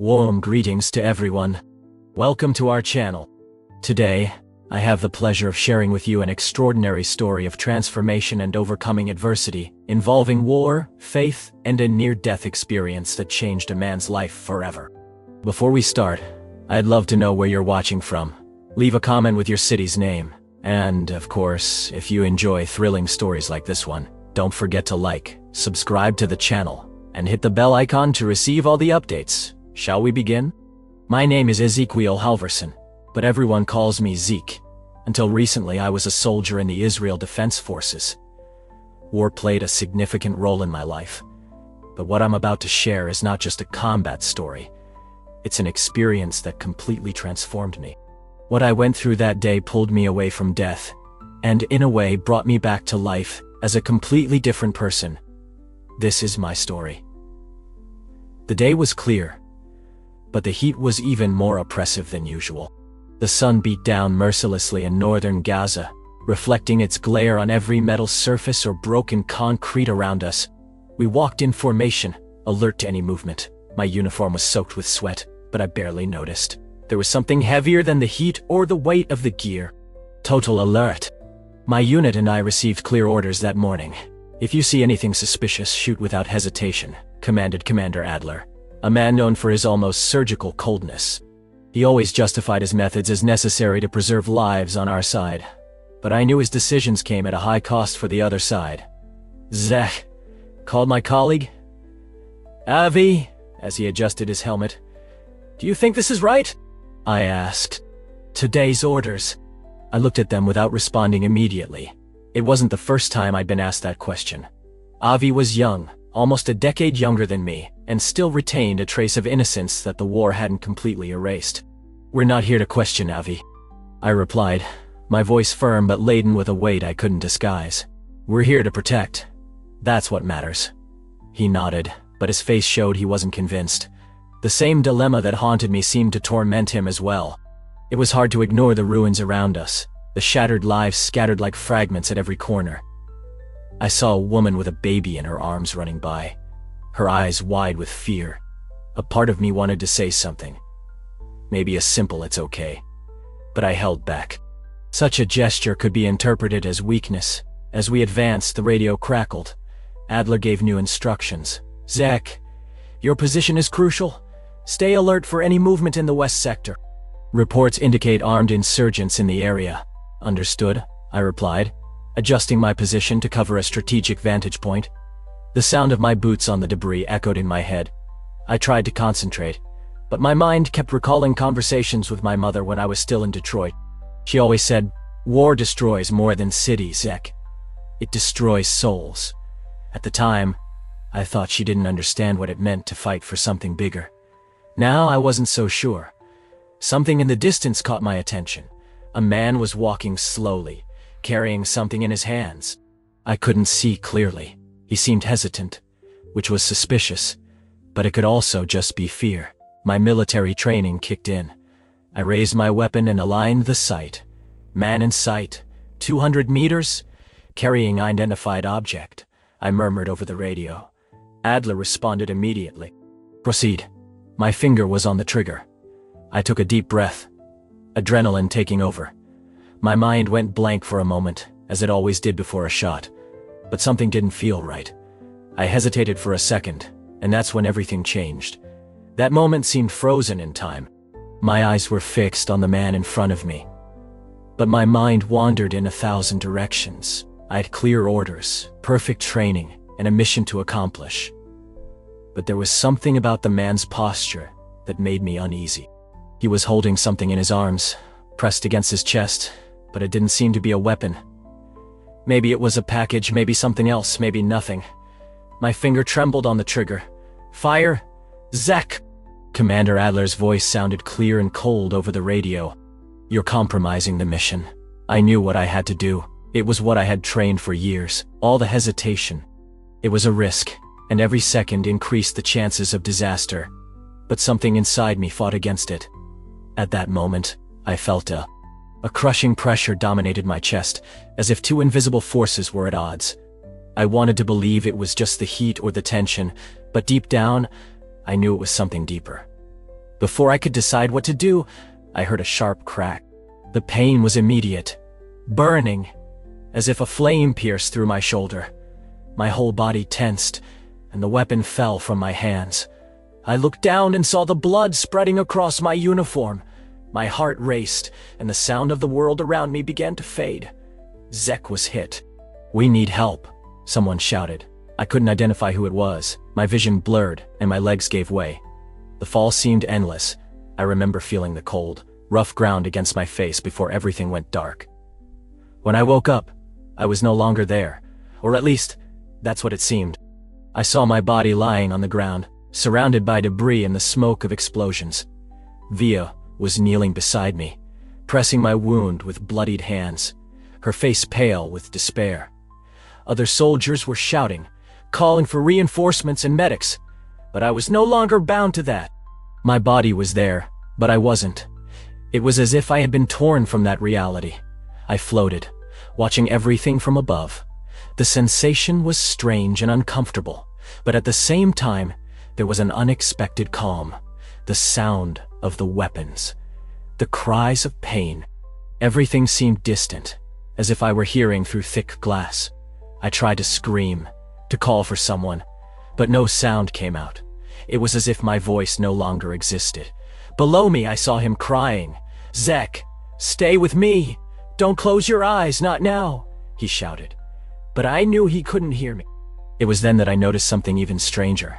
Warm greetings to everyone. Welcome to our channel. Today, I have the pleasure of sharing with you an extraordinary story of transformation and overcoming adversity, involving war, faith, and a near-death experience that changed a man's life forever. Before we start, I'd love to know where you're watching from. Leave a comment with your city's name. And, of course, if you enjoy thrilling stories like this one, don't forget to like, subscribe to the channel, and hit the bell icon to receive all the updates. Shall we begin? My name is Ezekiel Halverson, but everyone calls me Zeke. Until recently, I was a soldier in the Israel Defense Forces. War played a significant role in my life. But what I'm about to share is not just a combat story. It's an experience that completely transformed me. What I went through that day pulled me away from death, and in a way brought me back to life as a completely different person. This is my story. The day was clear, but the heat was even more oppressive than usual. The sun beat down mercilessly in northern Gaza, reflecting its glare on every metal surface or broken concrete around us. We walked in formation, alert to any movement. My uniform was soaked with sweat, but I barely noticed. There was something heavier than the heat or the weight of the gear. Total alert. My unit and I received clear orders that morning. "If you see anything suspicious, shoot without hesitation," commanded Commander Adler, a man known for his almost surgical coldness. He always justified his methods as necessary to preserve lives on our side, but I knew his decisions came at a high cost for the other side. "Zach," called my colleague. "Avi," as he adjusted his helmet. "Do you think this is right?" I asked. "Today's orders." I looked at them without responding immediately. It wasn't the first time I'd been asked that question. Avi was young, almost a decade younger than me, and still retained a trace of innocence that the war hadn't completely erased. "We're not here to question, Avi," I replied, my voice firm but laden with a weight I couldn't disguise. "We're here to protect. That's what matters." He nodded, but his face showed he wasn't convinced. The same dilemma that haunted me seemed to torment him as well. It was hard to ignore the ruins around us, the shattered lives scattered like fragments at every corner. I saw a woman with a baby in her arms running by, her eyes wide with fear. A part of me wanted to say something. Maybe a simple "it's okay." But I held back. Such a gesture could be interpreted as weakness. As we advanced, the radio crackled. Adler gave new instructions. "Zach, your position is crucial. Stay alert for any movement in the west sector. Reports indicate armed insurgents in the area." "Understood," I replied, adjusting my position to cover a strategic vantage point. The sound of my boots on the debris echoed in my head. I tried to concentrate, but my mind kept recalling conversations with my mother when I was still in Detroit. She always said, "War destroys more than cities, Zach. It destroys souls." At the time, I thought she didn't understand what it meant to fight for something bigger. Now I wasn't so sure. Something in the distance caught my attention. A man was walking slowly, carrying something in his hands. I couldn't see clearly. He seemed hesitant, which was suspicious, but it could also just be fear. My military training kicked in. I raised my weapon and aligned the sight. "Man in sight, 200 meters, carrying identified object," I murmured over the radio. Adler responded immediately. "Proceed." My finger was on the trigger. I took a deep breath, adrenaline taking over. My mind went blank for a moment, as it always did before a shot. But something didn't feel right. I hesitated for a second, and that's when everything changed. That moment seemed frozen in time. My eyes were fixed on the man in front of me. But my mind wandered in 1,000 directions. I had clear orders, perfect training, and a mission to accomplish. But there was something about the man's posture that made me uneasy. He was holding something in his arms, pressed against his chest, but it didn't seem to be a weapon. Maybe it was a package, maybe something else, maybe nothing. My finger trembled on the trigger. "Fire! Zach!" Commander Adler's voice sounded clear and cold over the radio. "You're compromising the mission." I knew what I had to do. It was what I had trained for years. All the hesitation. It was a risk, and every second increased the chances of disaster. But something inside me fought against it. At that moment, I felt a crushing pressure dominated my chest, as if two invisible forces were at odds. I wanted to believe it was just the heat or the tension, but deep down, I knew it was something deeper. Before I could decide what to do, I heard a sharp crack. The pain was immediate, burning, as if a flame pierced through my shoulder. My whole body tensed, and the weapon fell from my hands. I looked down and saw the blood spreading across my uniform. My heart raced, and the sound of the world around me began to fade. Zek was hit. "We need help," someone shouted. I couldn't identify who it was. My vision blurred, and my legs gave way. The fall seemed endless. I remember feeling the cold, rough ground against my face before everything went dark. When I woke up, I was no longer there, or at least, that's what it seemed. I saw my body lying on the ground, surrounded by debris and the smoke of explosions. Via was kneeling beside me, pressing my wound with bloodied hands, her face pale with despair. Other soldiers were shouting, calling for reinforcements and medics, but I was no longer bound to that. My body was there, but I wasn't. It was as if I had been torn from that reality. I floated, watching everything from above. The sensation was strange and uncomfortable, but at the same time, there was an unexpected calm. The sound of the weapons, the cries of pain. Everything seemed distant, as if I were hearing through thick glass. I tried to scream, to call for someone, but no sound came out. It was as if my voice no longer existed. Below me, I saw him crying. "Zek, stay with me! Don't close your eyes, not now!" he shouted. But I knew he couldn't hear me. It was then that I noticed something even stranger.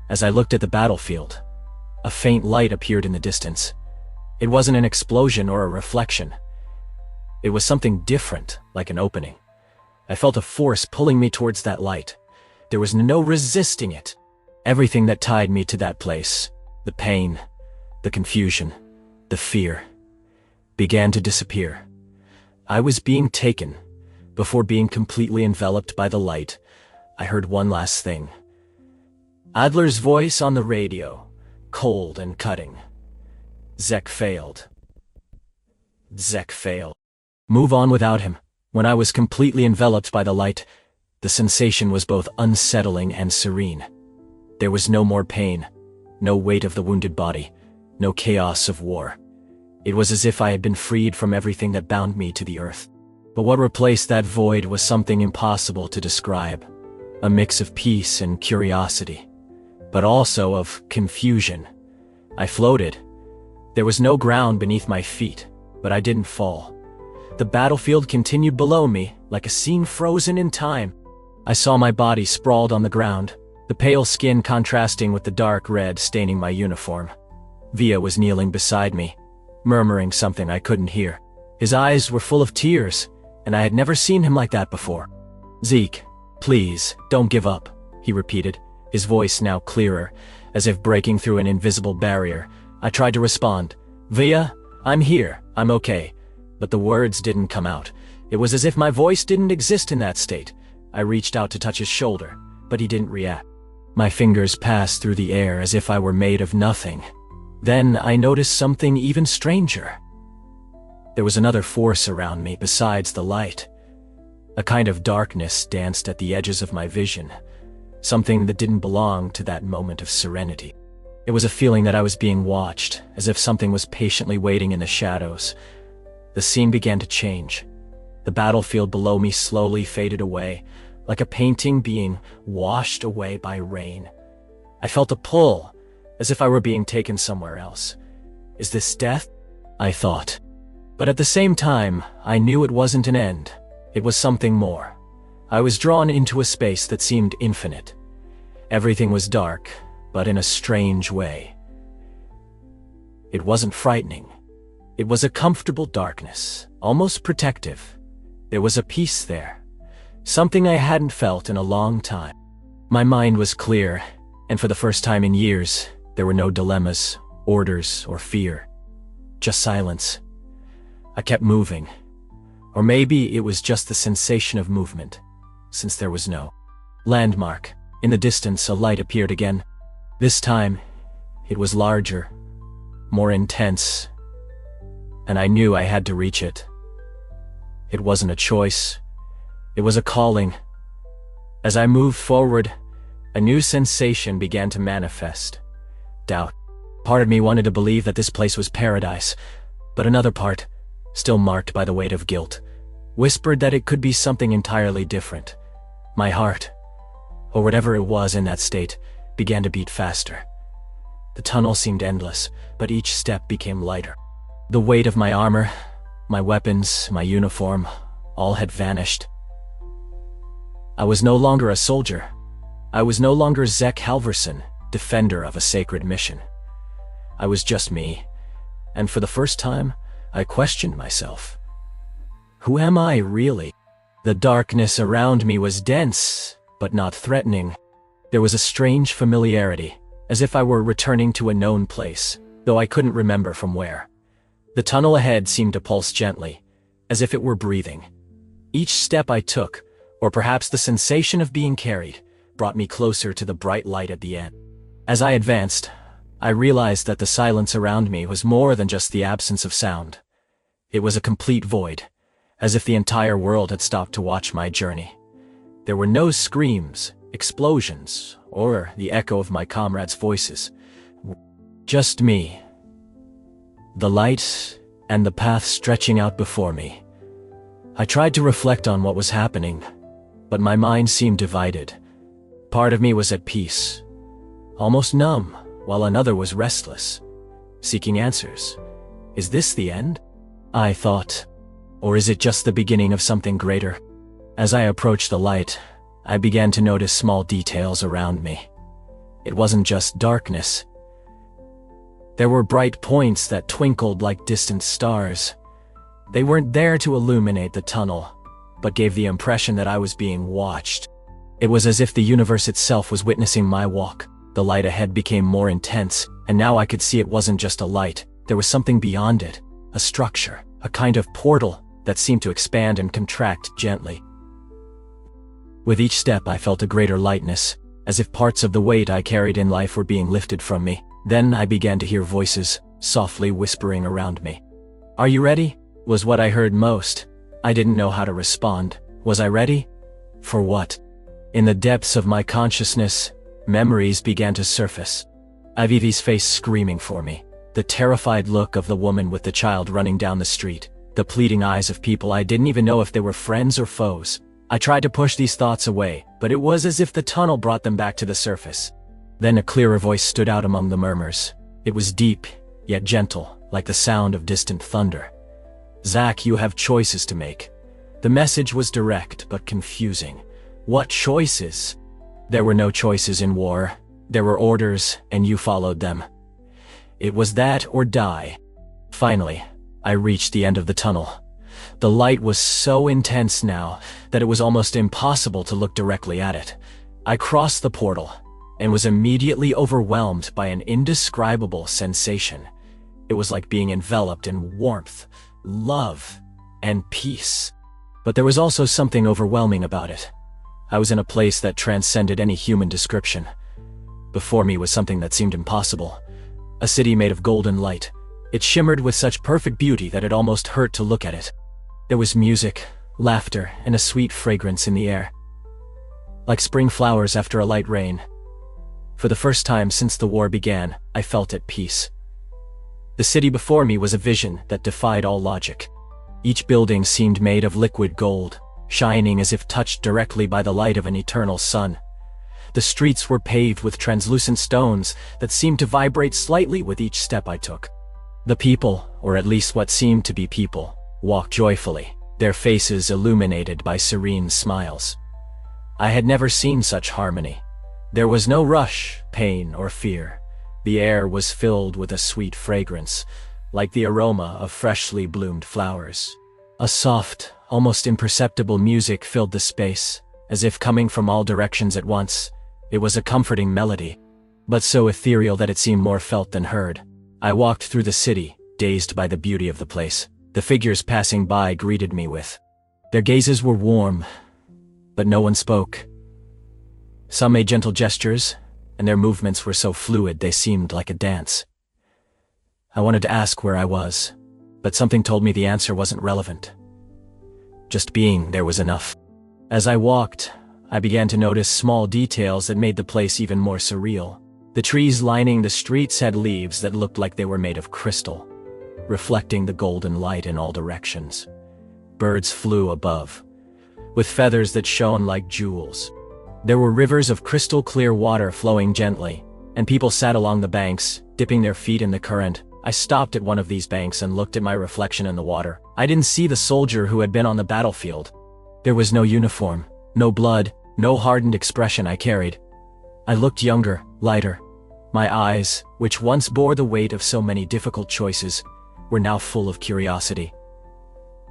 As I looked at the battlefield, a faint light appeared in the distance. It wasn't an explosion or a reflection. It was something different, like an opening. I felt a force pulling me towards that light. There was no resisting it. Everything that tied me to that place, the pain, the confusion, the fear, began to disappear. I was being taken. Before being completely enveloped by the light, I heard one last thing. Adler's voice on the radio, cold and cutting. Zek failed. Zek failed. Move on without him. When I was completely enveloped by the light, the sensation was both unsettling and serene. There was no more pain, no weight of the wounded body, no chaos of war. It was as if I had been freed from everything that bound me to the earth. But what replaced that void was something impossible to describe. A mix of peace and curiosity, but also of confusion. I floated. There was no ground beneath my feet, but I didn't fall. The battlefield continued below me, like a scene frozen in time. I saw my body sprawled on the ground, the pale skin contrasting with the dark red staining my uniform. Via was kneeling beside me, murmuring something I couldn't hear. His eyes were full of tears, and I had never seen him like that before. "Zeke, please, don't give up," he repeated, his voice now clearer, as if breaking through an invisible barrier. I tried to respond. "Via, I'm here, I'm okay." But the words didn't come out. It was as if my voice didn't exist in that state. I reached out to touch his shoulder, but he didn't react. My fingers passed through the air as if I were made of nothing. Then I noticed something even stranger. There was another force around me besides the light. A kind of darkness danced at the edges of my vision, something that didn't belong to that moment of serenity. It was a feeling that I was being watched, as if something was patiently waiting in the shadows. The scene began to change. The battlefield below me slowly faded away, like a painting being washed away by rain. I felt a pull, as if I were being taken somewhere else. Is this death? I thought. But at the same time, I knew it wasn't an end. It was something more. I was drawn into a space that seemed infinite. Everything was dark, but in a strange way. It wasn't frightening. It was a comfortable darkness, almost protective. There was a peace there, something I hadn't felt in a long time. My mind was clear, and for the first time in years, there were no dilemmas, orders, or fear. Just silence. I kept moving. Or maybe it was just the sensation of movement, since there was no landmark. In the distance, a light appeared again. This time, it was larger, more intense, and I knew I had to reach it. It wasn't a choice. It was a calling. As I moved forward, a new sensation began to manifest. Doubt. Part of me wanted to believe that this place was paradise, but another part, still marked by the weight of guilt, whispered that it could be something entirely different. My heart, or whatever it was in that state, began to beat faster. The tunnel seemed endless, but each step became lighter. The weight of my armor, my weapons, my uniform, all had vanished. I was no longer a soldier. I was no longer Zek Halverson, defender of a sacred mission. I was just me, and for the first time, I questioned myself. Who am I, really? The darkness around me was dense, but not threatening. There was a strange familiarity, as if I were returning to a known place, though I couldn't remember from where. The tunnel ahead seemed to pulse gently, as if it were breathing. Each step I took, or perhaps the sensation of being carried, brought me closer to the bright light at the end. As I advanced, I realized that the silence around me was more than just the absence of sound. It was a complete void, as if the entire world had stopped to watch my journey. There were no screams, explosions, or the echo of my comrades' voices. Just me. The light and the path stretching out before me. I tried to reflect on what was happening, but my mind seemed divided. Part of me was at peace, almost numb, while another was restless, seeking answers. Is this the end? I thought. Or is it just the beginning of something greater? As I approached the light, I began to notice small details around me. It wasn't just darkness. There were bright points that twinkled like distant stars. They weren't there to illuminate the tunnel, but gave the impression that I was being watched. It was as if the universe itself was witnessing my walk. The light ahead became more intense, and now I could see it wasn't just a light. There was something beyond it, a structure, a kind of portal that seemed to expand and contract gently. With each step I felt a greater lightness, as if parts of the weight I carried in life were being lifted from me. Then I began to hear voices, softly whispering around me. "Are you ready?" was what I heard most. I didn't know how to respond. Was I ready? For what? In the depths of my consciousness, memories began to surface. Ivi's face screaming for me, the terrified look of the woman with the child running down the street, the pleading eyes of people I didn't even know if they were friends or foes. I tried to push these thoughts away, but it was as if the tunnel brought them back to the surface. Then a clearer voice stood out among the murmurs. It was deep, yet gentle, like the sound of distant thunder. "Zach, you have choices to make." The message was direct but confusing. What choices? There were no choices in war. There were orders, and you followed them. It was that or die. Finally, I reached the end of the tunnel. The light was so intense now that it was almost impossible to look directly at it. I crossed the portal and was immediately overwhelmed by an indescribable sensation. It was like being enveloped in warmth, love, and peace. But there was also something overwhelming about it. I was in a place that transcended any human description. Before me was something that seemed impossible. A city made of golden light. It shimmered with such perfect beauty that it almost hurt to look at it. There was music, laughter, and a sweet fragrance in the air. Like spring flowers after a light rain. For the first time since the war began, I felt at peace. The city before me was a vision that defied all logic. Each building seemed made of liquid gold, shining as if touched directly by the light of an eternal sun. The streets were paved with translucent stones that seemed to vibrate slightly with each step I took. The people, or at least what seemed to be people, walked joyfully, their faces illuminated by serene smiles. I had never seen such harmony. There was no rush, pain, or fear. The air was filled with a sweet fragrance, like the aroma of freshly bloomed flowers. A soft, almost imperceptible music filled the space, as if coming from all directions at once. It was a comforting melody, but so ethereal that it seemed more felt than heard. I walked through the city, dazed by the beauty of the place. The figures passing by greeted me with. Their gazes were warm, but no one spoke. Some made gentle gestures, and their movements were so fluid they seemed like a dance. I wanted to ask where I was, but something told me the answer wasn't relevant. Just being there was enough. As I walked, I began to notice small details that made the place even more surreal. The trees lining the streets had leaves that looked like they were made of crystal, reflecting the golden light in all directions. Birds flew above, with feathers that shone like jewels. There were rivers of crystal clear water flowing gently, and people sat along the banks, dipping their feet in the current. I stopped at one of these banks and looked at my reflection in the water. I didn't see the soldier who had been on the battlefield. There was no uniform, no blood, no hardened expression I carried. I looked younger, lighter. My eyes, which once bore the weight of so many difficult choices, were now full of curiosity.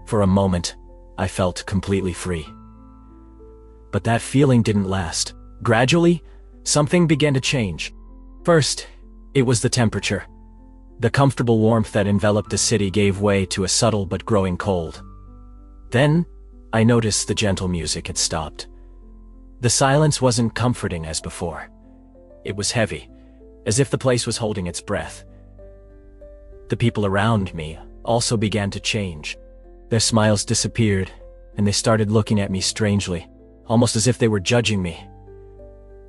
For a moment, I felt completely free. But that feeling didn't last. Gradually, something began to change. First, it was the temperature. The comfortable warmth that enveloped the city gave way to a subtle but growing cold. Then, I noticed the gentle music had stopped. The silence wasn't comforting as before. It was heavy, as if the place was holding its breath. The people around me also began to change. Their smiles disappeared, and they started looking at me strangely, almost as if they were judging me.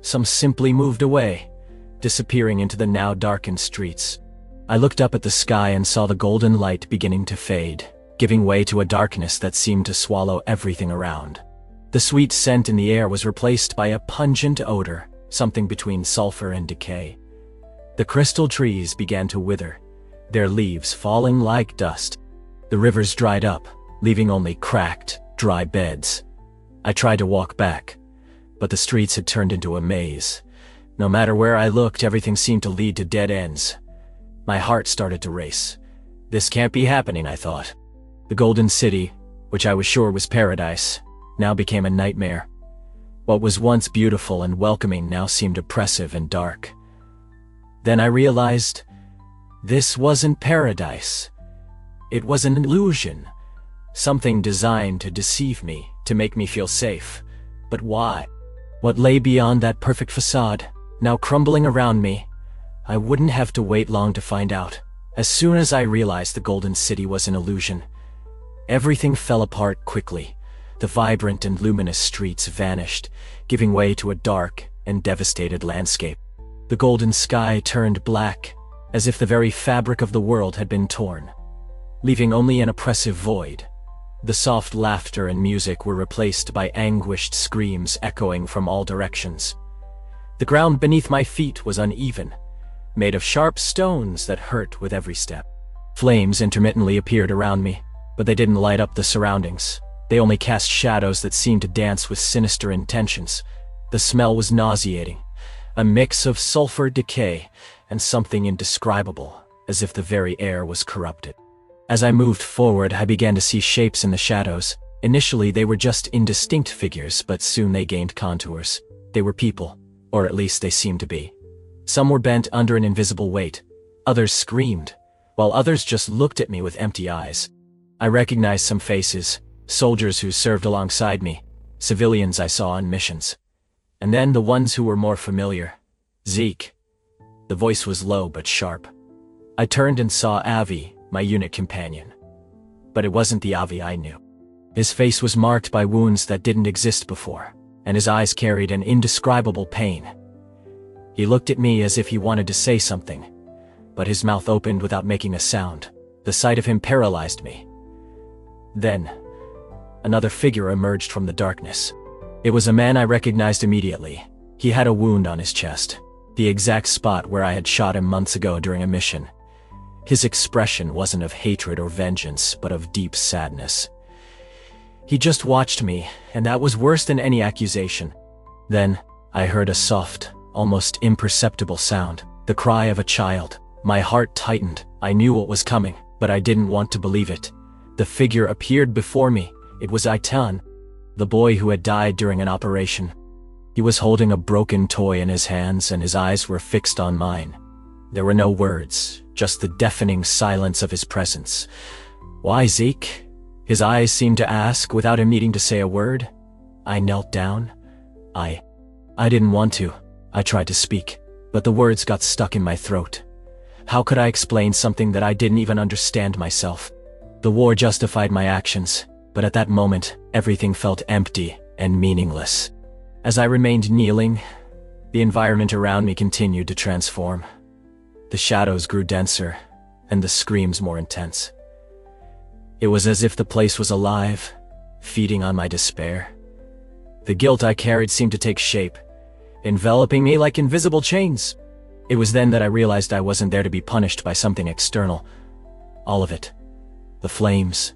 Some simply moved away, disappearing into the now darkened streets. I looked up at the sky and saw the golden light beginning to fade, giving way to a darkness that seemed to swallow everything around. The sweet scent in the air was replaced by a pungent odor, something between sulfur and decay. The crystal trees began to wither, their leaves falling like dust. The rivers dried up, leaving only cracked, dry beds. I tried to walk back, but the streets had turned into a maze. No matter where I looked, everything seemed to lead to dead ends. My heart started to race. This can't be happening, I thought. The Golden City, which I was sure was paradise, now became a nightmare. What was once beautiful and welcoming now seemed oppressive and dark. Then I realized, this wasn't paradise. It was an illusion. Something designed to deceive me, to make me feel safe. But why? What lay beyond that perfect facade, now crumbling around me? I wouldn't have to wait long to find out. As soon as I realized the Golden City was an illusion, everything fell apart quickly. The vibrant and luminous streets vanished, giving way to a dark and devastated landscape. The golden sky turned black, as if the very fabric of the world had been torn, leaving only an oppressive void. The soft laughter and music were replaced by anguished screams echoing from all directions. The ground beneath my feet was uneven, made of sharp stones that hurt with every step. Flames intermittently appeared around me, but they didn't light up the surroundings. They only cast shadows that seemed to dance with sinister intentions. The smell was nauseating, a mix of sulfur, decay, and something indescribable, as if the very air was corrupted. As I moved forward, I began to see shapes in the shadows. Initially, they were just indistinct figures, but soon they gained contours. They were people, or at least they seemed to be. Some were bent under an invisible weight. Others screamed, while others just looked at me with empty eyes. I recognized some faces, soldiers who served alongside me, civilians I saw on missions. And then the ones who were more familiar. Zeke. The voice was low but sharp. I turned and saw Avi, my unit companion. But it wasn't the Avi I knew. His face was marked by wounds that didn't exist before, and his eyes carried an indescribable pain. He looked at me as if he wanted to say something, but his mouth opened without making a sound. The sight of him paralyzed me. Then, another figure emerged from the darkness. It was a man I recognized immediately. He had a wound on his chest, the exact spot where I had shot him months ago during a mission. His expression wasn't of hatred or vengeance, but of deep sadness. He just watched me, and that was worse than any accusation. Then, I heard a soft, almost imperceptible sound, the cry of a child. My heart tightened. I knew what was coming, but I didn't want to believe it. The figure appeared before me. It was Aitan, the boy who had died during an operation. He was holding a broken toy in his hands, and his eyes were fixed on mine. There were no words, just the deafening silence of his presence. "Why, Zeke?" His eyes seemed to ask without him needing to say a word. I knelt down. I didn't want to. I tried to speak, but the words got stuck in my throat. How could I explain something that I didn't even understand myself? The war justified my actions, but at that moment, everything felt empty and meaningless. As I remained kneeling, The environment around me continued to transform. The shadows grew denser, and the screams more intense. It was as if the place was alive, feeding on my despair. The guilt I carried seemed to take shape, enveloping me like invisible chains. It was then that I realized I wasn't there to be punished by something external. All of it, the flames,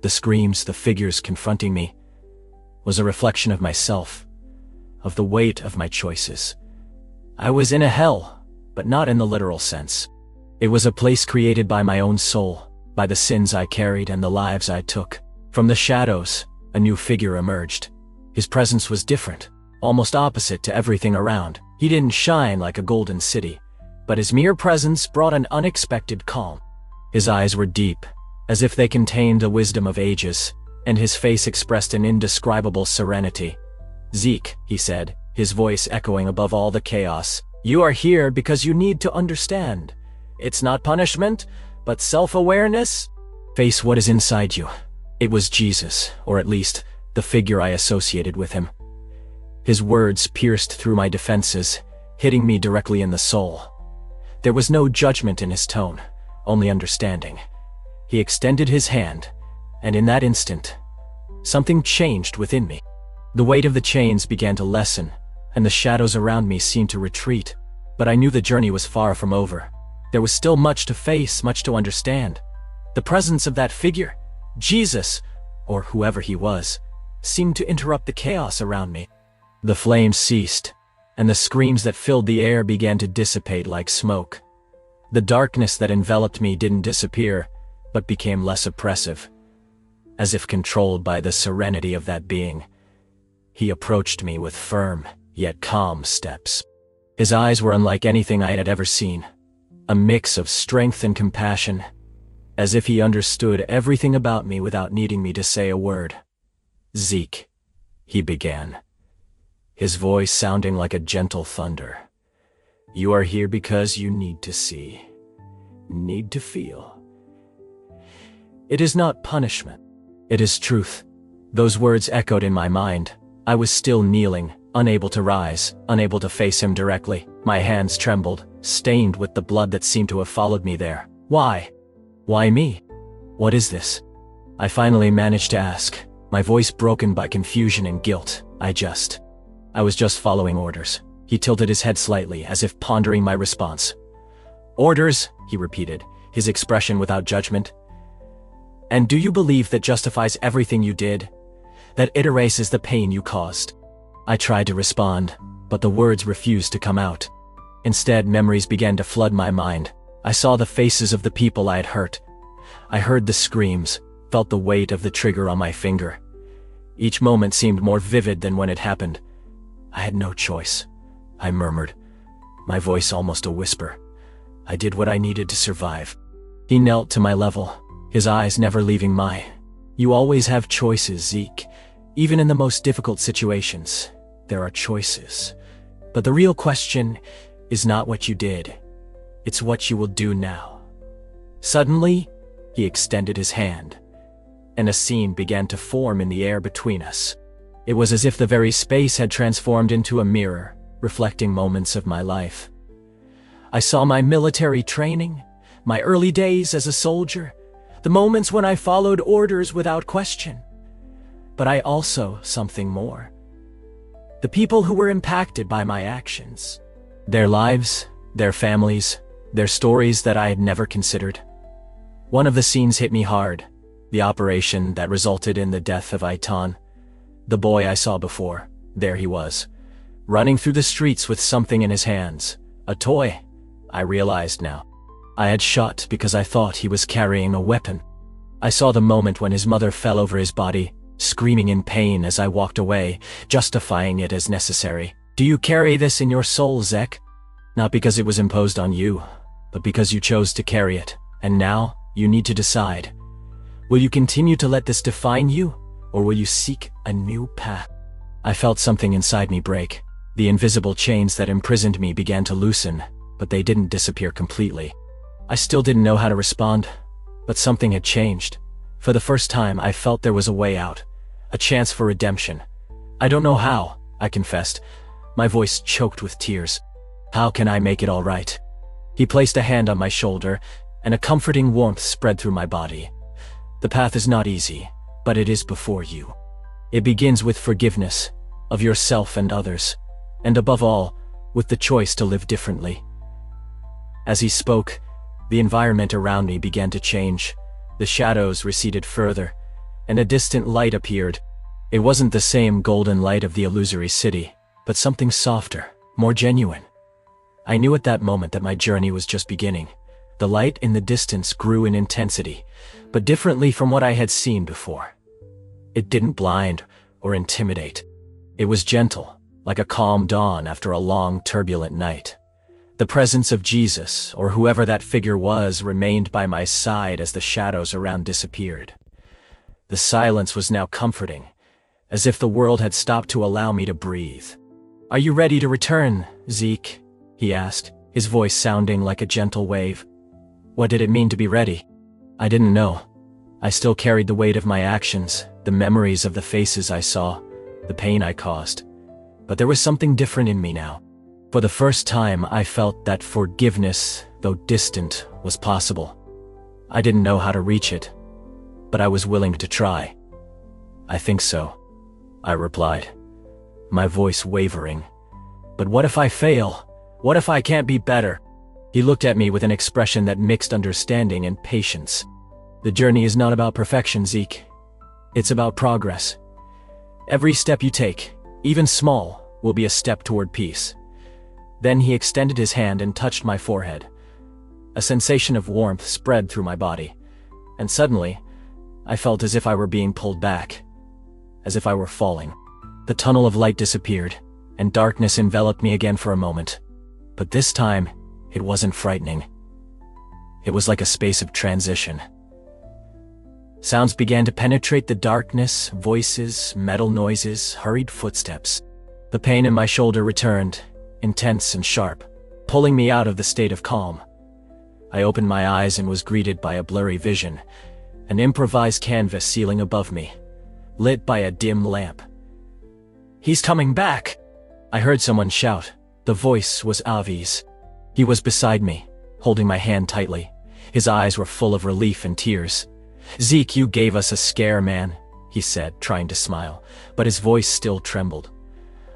the screams, the figures confronting me, was a reflection of myself, of the weight of my choices. I was in a hell, but not in the literal sense. It was a place created by my own soul, by the sins I carried and the lives I took. From the shadows, a new figure emerged. His presence was different, almost opposite to everything around. He didn't shine like a golden city, but his mere presence brought an unexpected calm. His eyes were deep, as if they contained the wisdom of ages, and his face expressed an indescribable serenity. "Zeke," he said, his voice echoing above all the chaos, "you are here because you need to understand. It's not punishment, but self-awareness. Face what is inside you." It was Jesus, or at least, the figure I associated with him. His words pierced through my defenses, hitting me directly in the soul. There was no judgment in his tone, only understanding. He extended his hand, and in that instant, something changed within me. The weight of the chains began to lessen, and the shadows around me seemed to retreat. But I knew the journey was far from over. There was still much to face, much to understand. The presence of that figure, Jesus, or whoever he was, seemed to interrupt the chaos around me. The flames ceased, and the screams that filled the air began to dissipate like smoke. The darkness that enveloped me didn't disappear, but became less oppressive. As if controlled by the serenity of that being, he approached me with firm, yet calm steps. His eyes were unlike anything I had ever seen, a mix of strength and compassion, as if he understood everything about me without needing me to say a word. "Zeke," he began, his voice sounding like a gentle thunder. "You are here because you need to see, need to feel. It is not punishment. It is truth." Those words echoed in my mind. I was still kneeling, unable to rise, unable to face him directly. My hands trembled, stained with the blood that seemed to have followed me there. "Why? Why me? What is this?" I finally managed to ask, my voice broken by confusion and guilt. I was just following orders." He tilted his head slightly, as if pondering my response. "Orders," he repeated, his expression without judgment. "And do you believe that justifies everything you did? That it erases the pain you caused?" I tried to respond, but the words refused to come out. Instead, memories began to flood my mind. I saw the faces of the people I had hurt. I heard the screams, felt the weight of the trigger on my finger. Each moment seemed more vivid than when it happened. "I had no choice," I murmured, my voice almost a whisper. "I did what I needed to survive." He knelt to my level, his eyes never leaving mine. "You always have choices, Zeke. Even in the most difficult situations, there are choices. But the real question is not what you did. It's what you will do now." Suddenly, he extended his hand, and a scene began to form in the air between us. It was as if the very space had transformed into a mirror, reflecting moments of my life. I saw my military training, my early days as a soldier, the moments when I followed orders without question. But I also something more. The people who were impacted by my actions. Their lives, their families, their stories that I had never considered. One of the scenes hit me hard, the operation that resulted in the death of Aitan. The boy I saw before, there he was, running through the streets with something in his hands. A toy, I realized now. I had shot because I thought he was carrying a weapon. I saw the moment when his mother fell over his body, screaming in pain as I walked away, justifying it as necessary. "Do you carry this in your soul, Zek? Not because it was imposed on you, but because you chose to carry it. And now, you need to decide. Will you continue to let this define you, or will you seek a new path?" I felt something inside me break. The invisible chains that imprisoned me began to loosen, but they didn't disappear completely. I still didn't know how to respond, but something had changed. For the first time, I felt there was a way out, a chance for redemption. "I don't know how," I confessed. my voice choked with tears. "How can I make it all right?" He placed a hand on my shoulder, and a comforting warmth spread through my body. "The path is not easy, but it is before you. It begins with forgiveness of yourself and others, and above all, with the choice to live differently." As he spoke, the environment around me began to change. The shadows receded further, and a distant light appeared. It wasn't the same golden light of the illusory city, but something softer, more genuine. I knew at that moment that my journey was just beginning. The light in the distance grew in intensity, but differently from what I had seen before. It didn't blind or intimidate. It was gentle, like a calm dawn after a long, turbulent night. The presence of Jesus, or whoever that figure was, remained by my side as the shadows around disappeared. The silence was now comforting, as if the world had stopped to allow me to breathe. "Are you ready to return, Zeke?" he asked, his voice sounding like a gentle wave. What did it mean to be ready? I didn't know. I still carried the weight of my actions, the memories of the faces I saw, the pain I caused. But there was something different in me now. For the first time, I felt that forgiveness, though distant, was possible. I didn't know how to reach it, but I was willing to try. "I think so," I replied, my voice wavering. "But what if I fail? What if I can't be better?" He looked at me with an expression that mixed understanding and patience. "The journey is not about perfection, Zeke. It's about progress. Every step you take, even small, will be a step toward peace." Then he extended his hand and touched my forehead. A sensation of warmth spread through my body, and suddenly, I felt as if I were being pulled back, as if I were falling. The tunnel of light disappeared, and darkness enveloped me again for a moment. But this time, it wasn't frightening. It was like a space of transition. Sounds began to penetrate the darkness, voices, metal noises, hurried footsteps. The pain in my shoulder returned, intense and sharp, pulling me out of the state of calm. I opened my eyes and was greeted by a blurry vision, an improvised canvas ceiling above me, lit by a dim lamp. "He's coming back!" I heard someone shout. The voice was Avi's. He was beside me, holding my hand tightly. His eyes were full of relief and tears. "Zeke, you gave us a scare, man," he said, trying to smile, but his voice still trembled.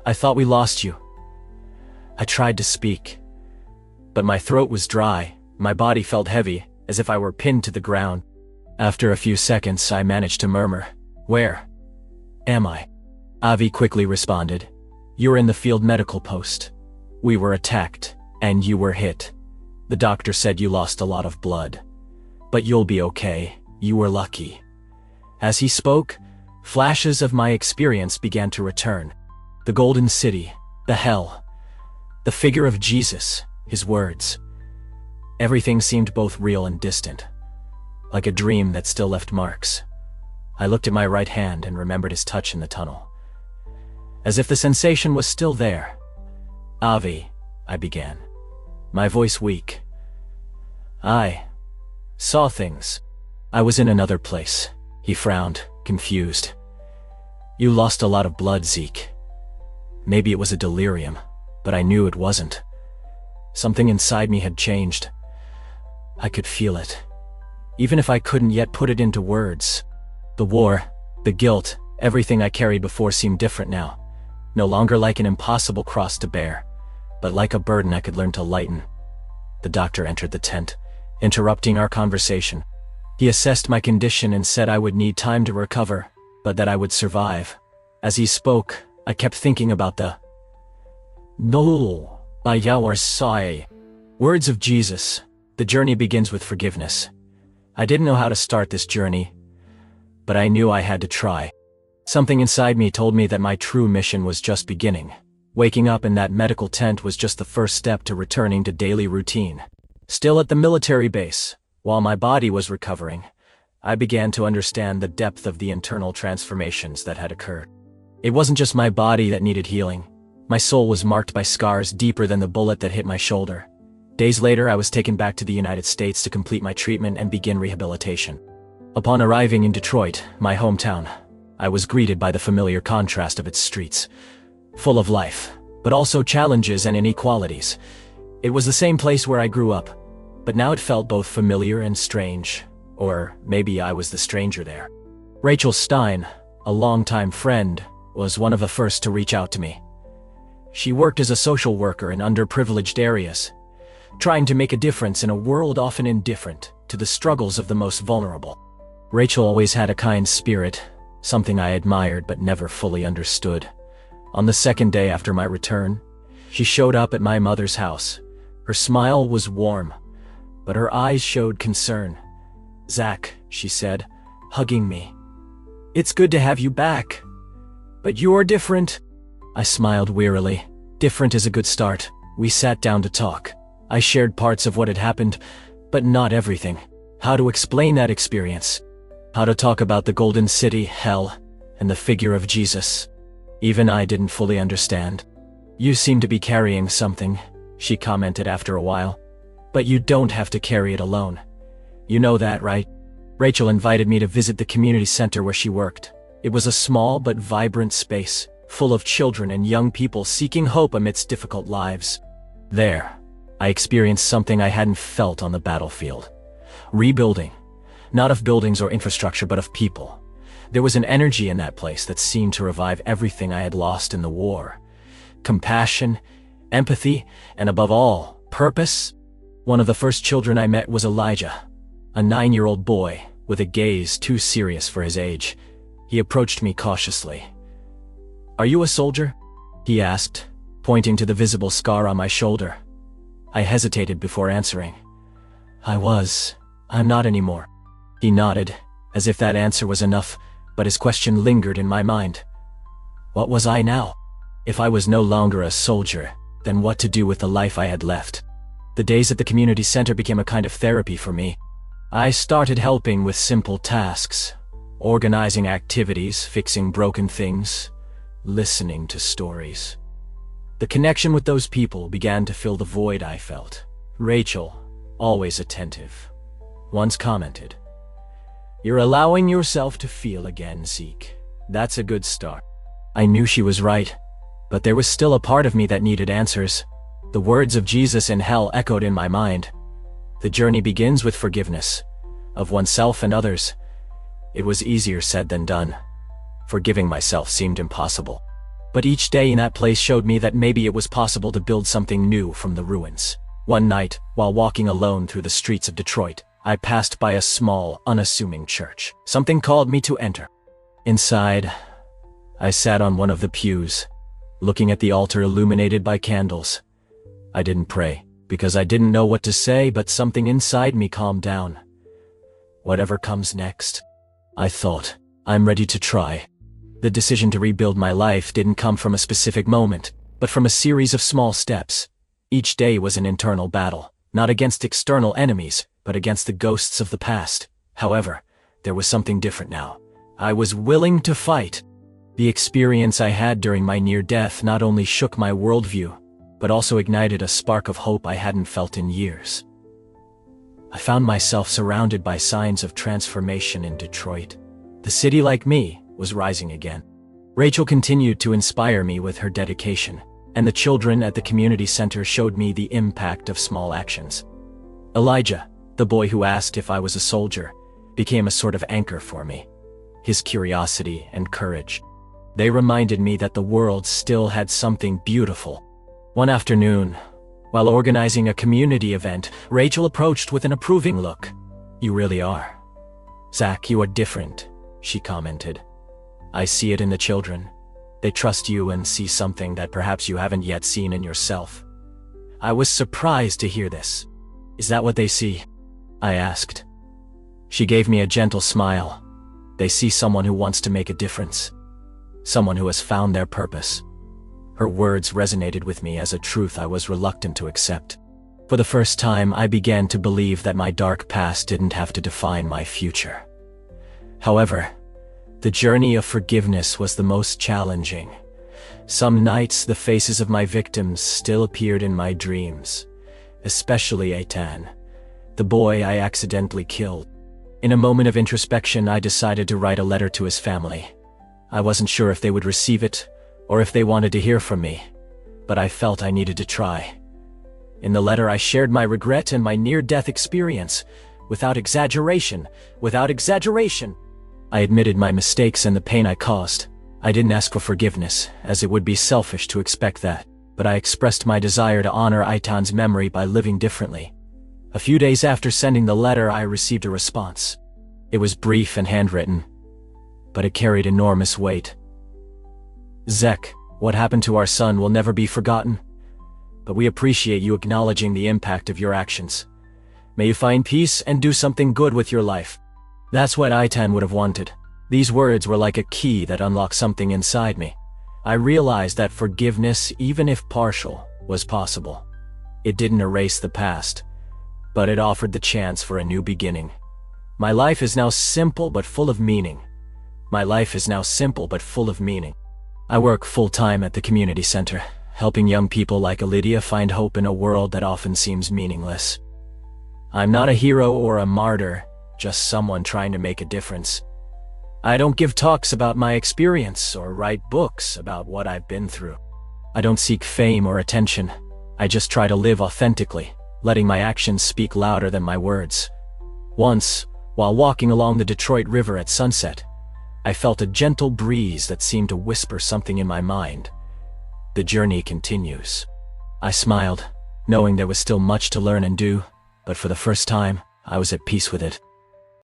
"I thought we lost you." I tried to speak, but my throat was dry, my body felt heavy, as if I were pinned to the ground. After a few seconds, I managed to murmur, "Where am I?" Avi quickly responded, "You're in the field medical post. We were attacked, and you were hit. The doctor said you lost a lot of blood. But you'll be okay, you were lucky." As he spoke, flashes of my experience began to return. The Golden City, the hell, the figure of Jesus, his words. Everything seemed both real and distant, like a dream that still left marks. I looked at my right hand and remembered his touch in the tunnel, as if the sensation was still there. "Avi," I began, my voice weak. "I saw things. I was in another place." He frowned, confused. "You lost a lot of blood, Zeke. Maybe it was a delirium, but I knew it wasn't. Something inside me had changed. I could feel it, even if I couldn't yet put it into words. The war, the guilt, everything I carried before seemed different now. No longer like an impossible cross to bear, but like a burden I could learn to lighten." The doctor entered the tent, interrupting our conversation. He assessed my condition and said I would need time to recover, but that I would survive. As he spoke, I kept thinking about the "No, by our side" words of Jesus. The journey begins with forgiveness. I didn't know how to start this journey, but I knew I had to try. Something inside me told me that my true mission was just beginning. Waking up in that medical tent was just the first step to returning to daily routine. Still at the military base, while my body was recovering, I began to understand the depth of the internal transformations that had occurred. It wasn't just my body that needed healing. My soul was marked by scars deeper than the bullet that hit my shoulder. Days later, I was taken back to the United States to complete my treatment and begin rehabilitation. Upon arriving in Detroit, my hometown, I was greeted by the familiar contrast of its streets, full of life, but also challenges and inequalities. It was the same place where I grew up, but now it felt both familiar and strange. Or maybe I was the stranger there. Rachel Stein, a longtime friend, was one of the first to reach out to me. She worked as a social worker in underprivileged areas, trying to make a difference in a world often indifferent to the struggles of the most vulnerable. Rachel always had a kind spirit, something I admired but never fully understood. On the second day after my return, she showed up at my mother's house. Her smile was warm, but her eyes showed concern. "Zach," she said, hugging me. "It's good to have you back. But you're different." I smiled wearily. Different is a good start. We sat down to talk. I shared parts of what had happened, but not everything. How to explain that experience. How to talk about the Golden City, hell, and the figure of Jesus. Even I didn't fully understand. "You seem to be carrying something," she commented after a while. "But you don't have to carry it alone. You know that, right?" Rachel invited me to visit the community center where she worked. It was a small but vibrant space, full of children and young people seeking hope amidst difficult lives. There, I experienced something I hadn't felt on the battlefield. Rebuilding. Not of buildings or infrastructure, but of people. There was an energy in that place that seemed to revive everything I had lost in the war. Compassion, empathy, and above all, purpose. One of the first children I met was Elijah, a 9-year-old boy with a gaze too serious for his age. He approached me cautiously. "Are you a soldier?" he asked, pointing to the visible scar on my shoulder. I hesitated before answering. "I was. I'm not anymore." He nodded, as if that answer was enough, but his question lingered in my mind. What was I now? If I was no longer a soldier, then what to do with the life I had left? The days at the community center became a kind of therapy for me. I started helping with simple tasks, organizing activities, fixing broken things, listening to stories. The connection with those people began to fill the void I felt. Rachel, always attentive, once commented, "You're allowing yourself to feel again, Zeke. That's a good start." I knew she was right, but there was still a part of me that needed answers. The words of Jesus in hell echoed in my mind. The journey begins with forgiveness, of oneself and others. It was easier said than done. Forgiving myself seemed impossible. But each day in that place showed me that maybe it was possible to build something new from the ruins. One night, while walking alone through the streets of Detroit, I passed by a small, unassuming church. Something called me to enter. Inside, I sat on one of the pews, looking at the altar illuminated by candles. I didn't pray, because I didn't know what to say, but something inside me calmed down. Whatever comes next, I thought, I'm ready to try. The decision to rebuild my life didn't come from a specific moment, but from a series of small steps. Each day was an internal battle, not against external enemies, but against the ghosts of the past. However, there was something different now. I was willing to fight. The experience I had during my near-death not only shook my worldview, but also ignited a spark of hope I hadn't felt in years. I found myself surrounded by signs of transformation in Detroit. The city, like me, was rising again. Rachel continued to inspire me with her dedication, and the children at the community center showed me the impact of small actions. Elijah, the boy who asked if I was a soldier, became a sort of anchor for me. His curiosity and courage. They reminded me that the world still had something beautiful. One afternoon, while organizing a community event, Rachel approached with an approving look. "You really are. Zach, you are different," she commented. "I see it in the children. They trust you and see something that perhaps you haven't yet seen in yourself." I was surprised to hear this. "Is that what they see?" I asked. She gave me a gentle smile. "They see someone who wants to make a difference. Someone who has found their purpose." Her words resonated with me as a truth I was reluctant to accept. For the first time, I began to believe that my dark past didn't have to define my future. However, the journey of forgiveness was the most challenging. Some nights, the faces of my victims still appeared in my dreams, especially Eitan, the boy I accidentally killed. In a moment of introspection, I decided to write a letter to his family. I wasn't sure if they would receive it, or if they wanted to hear from me. but I felt I needed to try. In the letter, I shared my regret and my near-death experience. Without exaggeration. I admitted my mistakes and the pain I caused. I didn't ask for forgiveness, as it would be selfish to expect that, but I expressed my desire to honor Aitan's memory by living differently. A few days after sending the letter, I received a response. It was brief and handwritten, but it carried enormous weight. Zek, what happened to our son will never be forgotten, but we appreciate you acknowledging the impact of your actions. May you find peace and do something good with your life. That's what Aitan would have wanted. These words were like a key that unlocked something inside me. I realized that forgiveness, even if partial, was possible. It didn't erase the past, but it offered the chance for a new beginning. My life is now simple but full of meaning. I work full-time at the community center, helping young people like Lydia find hope in a world that often seems meaningless. I'm not a hero or a martyr, just someone trying to make a difference. I don't give talks about my experience or write books about what I've been through. I don't seek fame or attention. I just try to live authentically, letting my actions speak louder than my words. Once, while walking along the Detroit River at sunset, I felt a gentle breeze that seemed to whisper something in my mind. The journey continues. I smiled, knowing there was still much to learn and do, but for the first time, I was at peace with it.